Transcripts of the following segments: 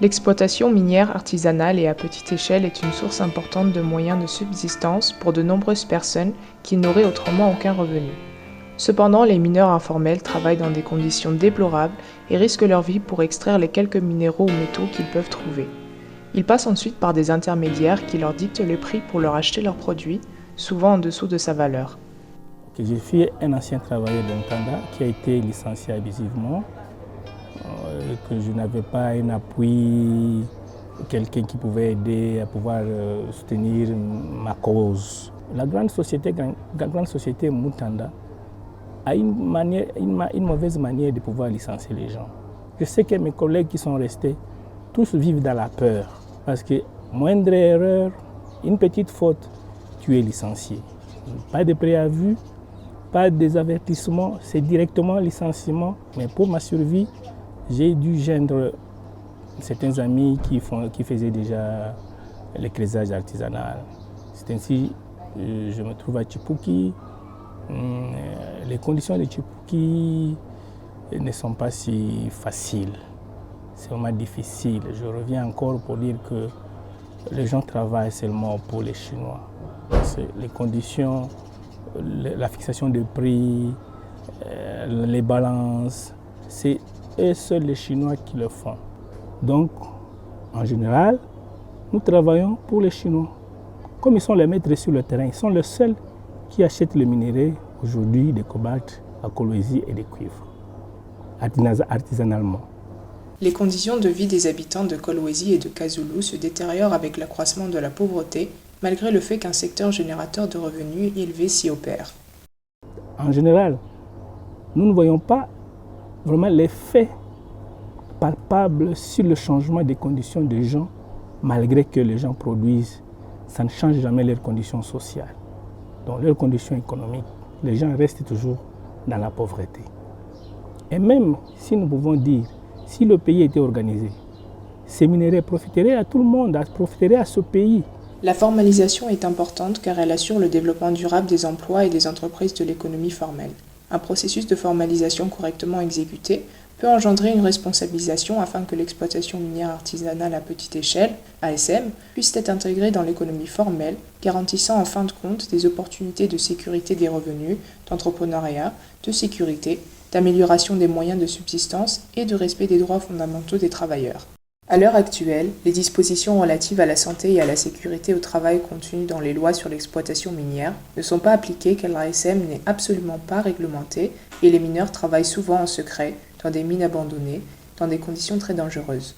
L'exploitation minière artisanale et à petite échelle est une source importante de moyens de subsistance pour de nombreuses personnes qui n'auraient autrement aucun revenu. Cependant, les mineurs informels travaillent dans des conditions déplorables et risquent leur vie pour extraire les quelques minéraux ou métaux qu'ils peuvent trouver. Ils passent ensuite par des intermédiaires qui leur dictent les prix pour leur acheter leurs produits, souvent en dessous de sa valeur. Je suis un ancien travailleur d'Ntanda qui a été licencié abusivement, que je n'avais pas un appui, quelqu'un qui pouvait aider à pouvoir soutenir ma cause. La grande société Mutanda a une mauvaise manière de pouvoir licencier les gens. Je sais que mes collègues qui sont restés, tous vivent dans la peur, parce que moindre erreur, une petite faute, tu es licencié. Pas de préavis, pas des avertissements, c'est directement licenciement. Mais pour ma survie, j'ai dû joindre certains amis qui faisaient déjà l'écrasage artisanal. C'est ainsi que je me trouve à Chipuki. Les conditions de Chipuki ne sont pas si faciles. C'est vraiment difficile. Je reviens encore pour dire que les gens travaillent seulement pour les Chinois. Les conditions, la fixation des prix, les balances, c'est eux seuls les Chinois qui le font. Donc, en général, nous travaillons pour les Chinois. Comme ils sont les maîtres sur le terrain, ils sont les seuls qui achètent le minerai aujourd'hui de cobalt, à Kolwezi et de cuivre, artisanalement. Les conditions de vie des habitants de Kolwezi et de Kazulu se détériorent avec l'accroissement de la pauvreté, malgré le fait qu'un secteur générateur de revenus élevé s'y opère. En général, nous ne voyons pas vraiment l'effet palpable sur le changement des conditions des gens, malgré que les gens produisent. Ça ne change jamais leurs conditions sociales. Dans leurs conditions économiques, les gens restent toujours dans la pauvreté. Et même si nous pouvons dire, si le pays était organisé, ces minéraux profiteraient à tout le monde, profiteraient à ce pays. La formalisation est importante car elle assure le développement durable des emplois et des entreprises de l'économie formelle. Un processus de formalisation correctement exécuté peut engendrer une responsabilisation afin que l'exploitation minière artisanale à petite échelle, ASM, puisse être intégrée dans l'économie formelle, garantissant en fin de compte des opportunités de sécurité des revenus, d'entrepreneuriat, de sécurité, d'amélioration des moyens de subsistance et de respect des droits fondamentaux des travailleurs. À l'heure actuelle, les dispositions relatives à la santé et à la sécurité au travail contenues dans les lois sur l'exploitation minière ne sont pas appliquées car l'ASM n'est absolument pas réglementée et les mineurs travaillent souvent en secret, dans des mines abandonnées, dans des conditions très dangereuses.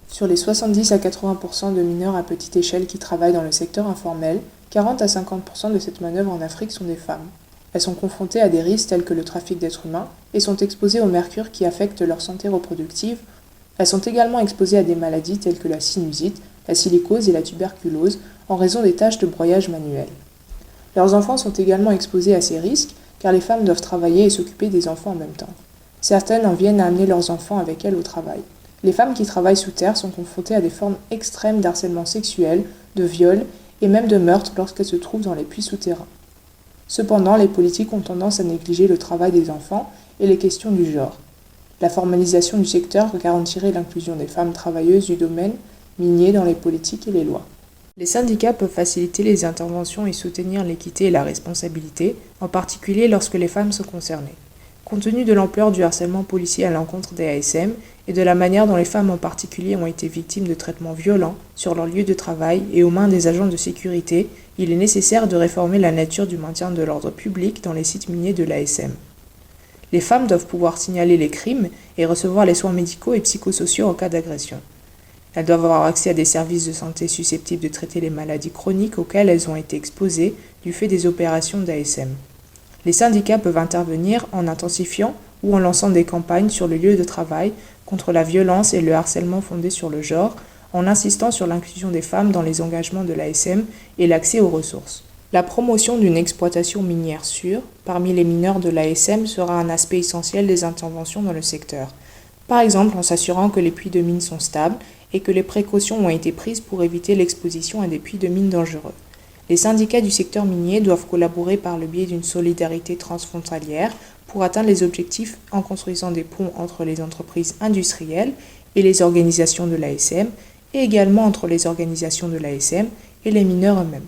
Sur les 70 à 80% de mineurs à petite échelle qui travaillent dans le secteur informel, 40 à 50% de cette manœuvre en Afrique sont des femmes. Elles sont confrontées à des risques tels que le trafic d'êtres humains et sont exposées au mercure qui affecte leur santé reproductive. Elles sont également exposées à des maladies telles que la sinusite, la silicose et la tuberculose en raison des tâches de broyage manuel. Leurs enfants sont également exposés à ces risques car les femmes doivent travailler et s'occuper des enfants en même temps. Certaines en viennent à amener leurs enfants avec elles au travail. Les femmes qui travaillent sous terre sont confrontées à des formes extrêmes d'harcèlement sexuel, de viol et même de meurtre lorsqu'elles se trouvent dans les puits souterrains. Cependant, les politiques ont tendance à négliger le travail des enfants et les questions du genre. La formalisation du secteur garantirait l'inclusion des femmes travailleuses du domaine minier dans les politiques et les lois. Les syndicats peuvent faciliter les interventions et soutenir l'équité et la responsabilité, en particulier lorsque les femmes sont concernées. Compte tenu de l'ampleur du harcèlement policier à l'encontre des ASM et de la manière dont les femmes en particulier ont été victimes de traitements violents sur leur lieu de travail et aux mains des agents de sécurité, il est nécessaire de réformer la nature du maintien de l'ordre public dans les sites miniers de l'ASM. Les femmes doivent pouvoir signaler les crimes et recevoir les soins médicaux et psychosociaux en cas d'agression. Elles doivent avoir accès à des services de santé susceptibles de traiter les maladies chroniques auxquelles elles ont été exposées du fait des opérations d'ASM. Les syndicats peuvent intervenir en intensifiant ou en lançant des campagnes sur le lieu de travail contre la violence et le harcèlement fondé sur le genre, en insistant sur l'inclusion des femmes dans les engagements de l'ASM et l'accès aux ressources. La promotion d'une exploitation minière sûre parmi les mineurs de l'ASM sera un aspect essentiel des interventions dans le secteur. Par exemple en s'assurant que les puits de mines sont stables et que les précautions ont été prises pour éviter l'exposition à des puits de mines dangereux. Les syndicats du secteur minier doivent collaborer par le biais d'une solidarité transfrontalière pour atteindre les objectifs en construisant des ponts entre les entreprises industrielles et les organisations de l'ASM, et également entre les organisations de l'ASM et les mineurs eux-mêmes.